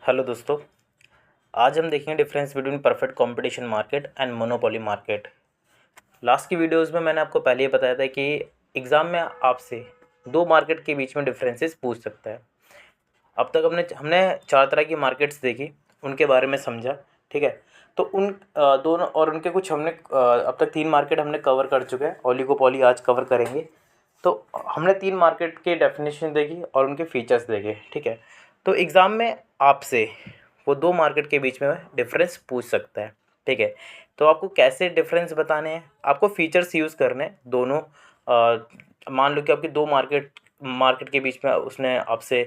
Hello दोस्तों। आज हम देखेंगे difference between perfect competition market and monopoly market. Last की वीडियोस में मैंने आपको पहले ही बताया था कि एग्ज़ाम में आपसे दो मार्केट के बीच में डिफरेंसेस पूछ सकता है। अब तक हमने हमने चार तरह की मार्केट्स देखी, उनके बारे में समझा। ठीक है, तो उन दोनों और उनके कुछ हमने अब तक तीन मार्केट हमने कवर कर चुके हैं। ओलिगोपोली आज कवर करेंगे। तो हमने तीन मार्केट के डेफिनेशन देखी और उनके फीचर्स देखे। ठीक है, तो एग्ज़ाम में आपसे वो दो मार्केट के बीच में डिफरेंस पूछ सकता है। ठीक है, तो आपको कैसे डिफरेंस बताने हैं, आपको फीचर्स यूज़ करने हैं दोनों। मान लो कि आपकी दो मार्केट मार्केट के बीच में उसने आपसे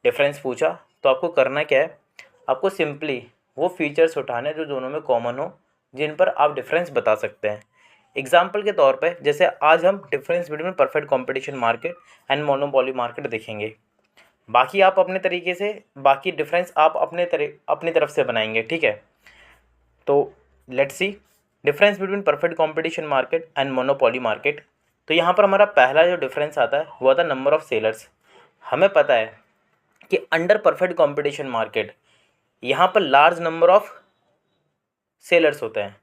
डिफरेंस पूछा, तो आपको करना क्या है, आपको सिंपली वो फीचर्स उठाने जो दोनों में कॉमन हो, जिन पर आप डिफरेंस बता सकते हैं। एग्जाम्पल के तौर पे जैसे आज हम difference between perfect competition market and monopoly market देखेंगे। बाकी आप अपने तरीके से बाकी डिफरेंस आप अपनी तरफ से बनाएंगे। ठीक है, तो let's see difference between perfect competition market and monopoly market. तो यहाँ पर हमारा पहला जो डिफरेंस आता है वो आता है नंबर ऑफ़ सेलर्स। हमें पता है कि अंडर परफेक्ट कंपटीशन मार्केट यहाँ पर लार्ज नंबर ऑफ सेलर्स होते हैं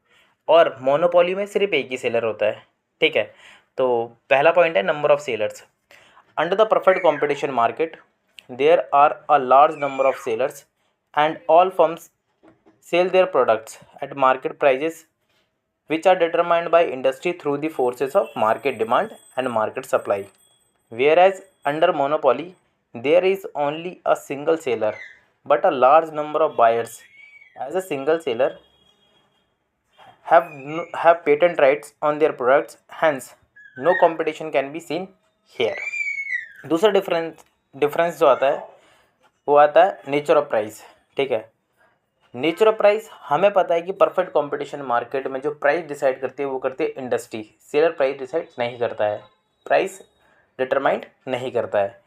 और मोनोपोली में सिर्फ एक ही सेलर होता है। ठीक है, तो पहला पॉइंट है number of sellers. Under the perfect competition market there are a large number of sellers and all firms sell their products at market prices which are determined by industry through the forces of market demand and market supply. Whereas under monopoly, there is only a single seller but a large number of buyers. As a single seller have patent rights on their products, hence no competition can be seen here. दूसरा difference जो आता है वो आता है nature of price. ठीक है, nature of price हमें पता है कि परफेक्ट कंपटीशन मार्केट में जो प्राइस डिसाइड करती है वो करती है इंडस्ट्री। सेलर प्राइस डिसाइड नहीं करता है, प्राइस डिटरमाइंड नहीं करता है।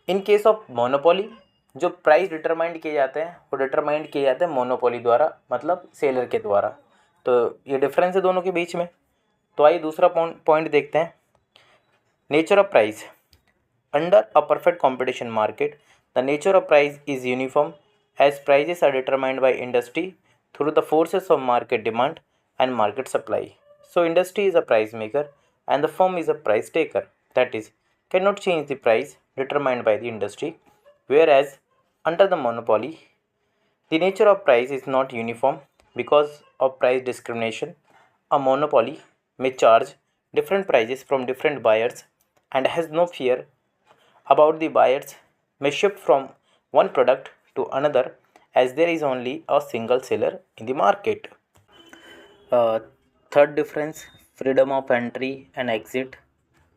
इन केस ऑफ मोनोपोली जो प्राइस डिटरमाइंड किए जाते हैं वो डिटरमाइंड किए जाते हैं मोनोपोली द्वारा, मतलब सेलर के द्वारा। तो ये डिफरेंस है दोनों के बीच में। तो आइए दूसरा पॉइंट देखते हैं, nature of price. Under a perfect competition market the nature of price is uniform as prices are determined by industry through the forces of market demand and market supply. So industry is a price maker and the firm is a price taker, that is cannot change the price determined by the industry. Whereas under the monopoly, the nature of price is not uniform because of price discrimination. A monopoly may charge different prices from different buyers and has no fear about the buyers may shift from one product to another as there is only a single seller in the market. Third difference freedom of entry and exit.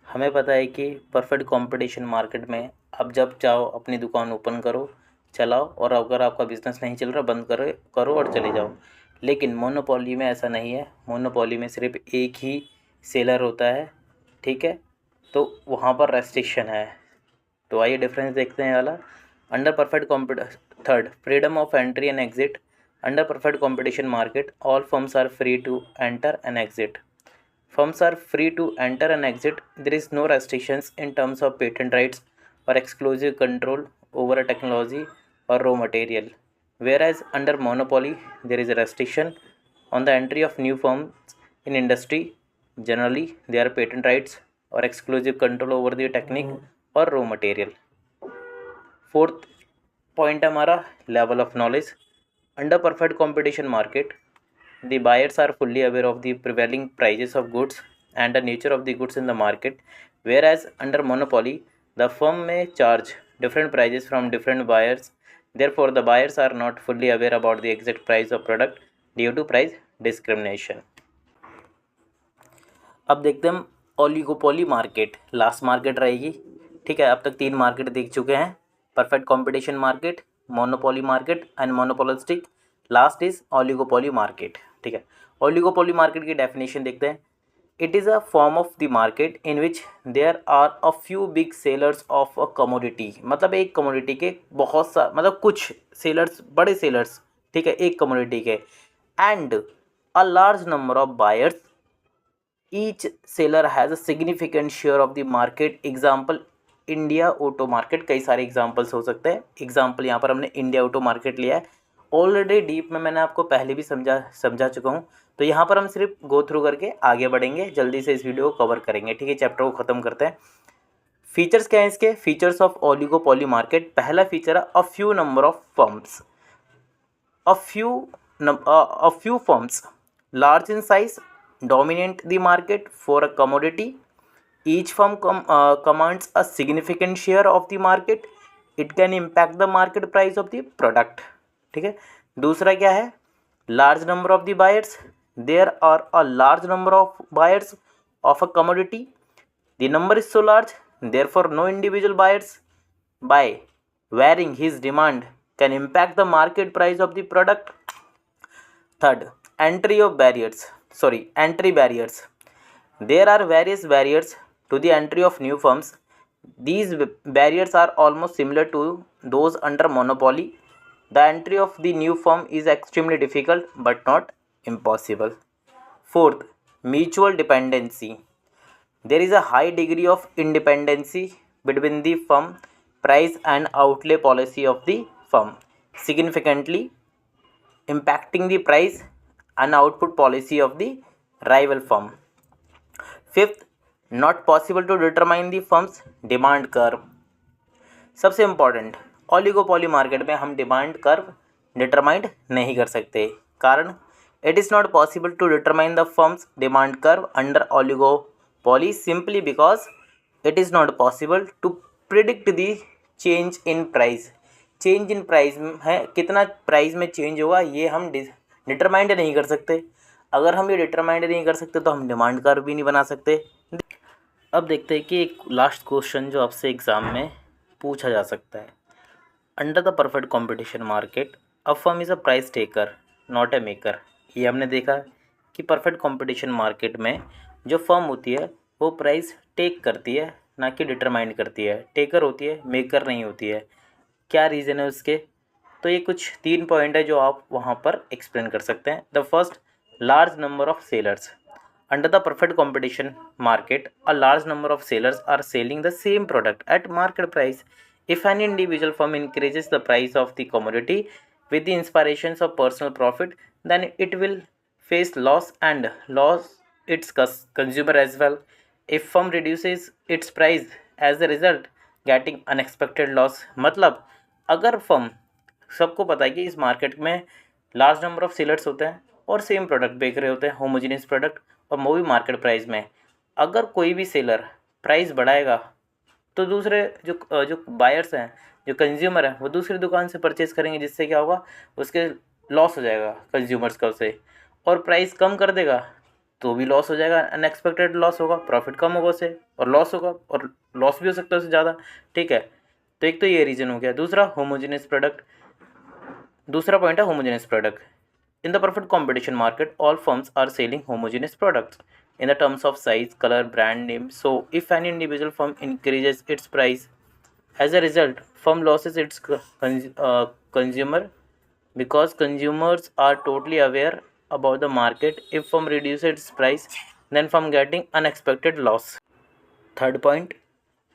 हमें पता है कि perfect competition market में आप जब चाहो अपनी दुकान ओपन करो, चलाओ, और अगर आपका बिज़नेस नहीं चल रहा बंद करो और चले जाओ। लेकिन मोनोपोली में ऐसा नहीं है। मोनोपोली में सिर्फ एक ही सेलर होता है। ठीक है, तो वहाँ पर रेस्ट्रिक्शन है। तो आइए डिफरेंस देखते हैं वाला। Under perfect third freedom of entry and exit. Under perfect competition market all firms are free to enter and exit. Firms are free to enter and exit. There is no restrictions in terms of patent rights or exclusive control over a technology or raw material. Whereas under monopoly, there is a restriction on the entry of new firms in industry. Generally, there are patent rights or exclusive control over the technique or raw material. Fourth point है हमारा level of knowledge. Under perfect competition market the buyers are fully aware of the prevailing prices of goods and the nature of the goods in the market, whereas under monopoly the firm may charge different prices from different buyers. Therefore the buyers are not fully aware about the exact price of product due to price discrimination. अब देखते हैं हम oligopoly market, last market रहेगी। ठीक है, अब तक तीन मार्केट देख चुके हैं, perfect competition market, monopoly market and monopolistic. Last is oligopoly market. ठीक है, ओलिगोपोली मार्केट की डेफिनेशन देखते हैं। It is a form of the market in which there are a few big sellers of a commodity. मतलब एक commodity के बहुत सा, मतलब कुछ सेलर्स, बड़े सेलर्स, ठीक है, एक कमोडिटी के, and a large number of buyers. Each seller has a significant share of the market. Example India auto market, कई सारे एग्जांपल्स हो सकते हैं। एग्जांपल यहाँ पर हमने इंडिया ऑटो मार्केट लिया है, ऑलरेडी डीप में मैंने आपको पहले भी समझा चुका हूँ। तो यहाँ पर हम सिर्फ गो थ्रू करके आगे बढ़ेंगे, जल्दी से इस वीडियो को कवर करेंगे, ठीक है। चैप्टर को ख़त्म करते हैं। फीचर्स क्या है इसके? Features of oligopoly market. पहला फीचर है a few number of firms, a few firms large in size dominate the market for a commodity. Each firm commands a significant share of the market. It can impact the market price of the product, ठीक है। दूसरा क्या है? large number of the buyers. There are a large number of buyers of a commodity. The number is so large, therefore no individual buyers by varying his demand can impact the market price of the product. Third, entry barriers. There are various barriers to the entry of new firms. These barriers are almost similar to those under monopoly. The entry of the new firm is extremely difficult but not impossible. Fourth, mutual dependency. There is a high degree of independency between the firm price and outlay policy of the firm, significantly impacting the price and output policy of the rival firm. Fifth, not possible to determine the firm's demand curve. सबसे important, oligopoly market में हम demand curve determined नहीं कर सकते। कारण, it is not possible to determine the firm's demand curve under oligopoly simply because it is not possible to predict the change in price. Change in price है, कितना price में change होगा ये हम डिटरमाइंड नहीं कर सकते। अगर हम ये डिटरमाइंड नहीं कर सकते तो हम डिमांड कर्व भी नहीं बना सकते। अब देखते हैं कि एक लास्ट क्वेश्चन जो आपसे एग्ज़ाम में पूछा जा सकता है। Under the perfect competition market a firm is a price taker not a maker. ये हमने देखा कि परफेक्ट कंपटीशन मार्केट में जो फर्म होती है वो प्राइस टेक करती है, ना कि डिटरमाइंड करती है। टेकर होती है, मेकर नहीं होती है। क्या रीज़न है उसके? तो ये कुछ 3 पॉइंट है जो आप वहाँ पर एक्सप्लेन कर सकते हैं। The first, large number of sellers. Under the perfect competition market a large number of sellers are selling the same product at market price. If an individual firm increases the price of the commodity with the inspirations of personal profit, then it will face loss and lose its consumer as well. If firm reduces its price as a result, getting unexpected loss. मतलब अगर firm, सबको पता है कि इस market में large number of sellers होते हैं और सेम प्रोडक्ट बेच रहे होते हैं, होमोजीनियस प्रोडक्ट, और वो भी मार्केट प्राइस में। अगर कोई भी सेलर प्राइस बढ़ाएगा तो दूसरे जो बायर्स हैं, जो कंज्यूमर हैं, वो दूसरी दुकान से परचेज़ करेंगे, जिससे क्या होगा, उसके लॉस हो जाएगा कंज्यूमर्स का उससे। और प्राइस कम कर देगा तो भी लॉस हो जाएगा, अनएक्सपेक्टेड लॉस होगा, प्रॉफिट कम होगा उससे, और लॉस होगा, और लॉस भी हो सकता है उससे ज़्यादा, ठीक है। तो एक तो ये रीज़न हो गया। दूसरा, होमोजीनियस प्रोडक्ट। दूसरा पॉइंट है homogeneous product. In the perfect competition market all firms are selling homogeneous products in the terms of size, color, brand name. So if an individual firm increases its price, as a result firm loses its consumer, because consumers are totally aware about the market. If firm reduces its price, then firm getting unexpected loss. Third point,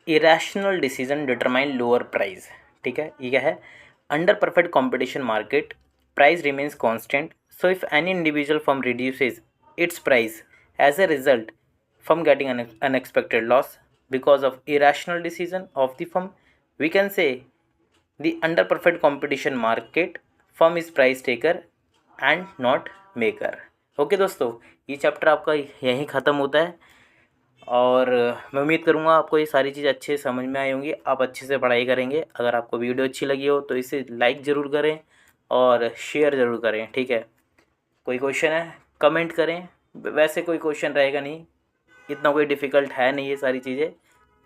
irrational decision determine lower price. ठीक है, ये क्या है? Under perfect competition market price remains constant. So if any individual firm reduces its price, as a result firm getting an unexpected loss because of irrational decision of the firm, we can say the under perfect competition market firm is price taker and not maker. Okay दोस्तों, ये chapter आपका यहीं ख़त्म होता है, और मैं उम्मीद करूँगा आपको ये सारी चीज़ अच्छे समझ में आई होंगी, आप अच्छे से पढ़ाई करेंगे। अगर आपको वीडियो अच्छी लगी हो तो इसे लाइक ज़रूर करें और शेयर ज़रूर करें, ठीक है। कोई क्वेश्चन है कमेंट करें, वैसे कोई क्वेश्चन रहेगा नहीं, इतना कोई डिफ़िकल्ट है नहीं। ये सारी चीज़ें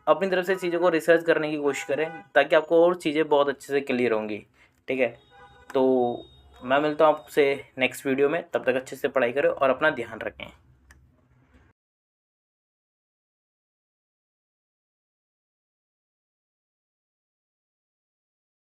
अपनी तरफ से चीज़ों को रिसर्च करने की कोशिश करें, ताकि आपको और चीज़ें बहुत अच्छे से क्लियर होंगी, ठीक है। तो मैं मिलता हूँ आपसे नेक्स्ट वीडियो में, तब तक अच्छे से पढ़ाई करें और अपना ध्यान रखें।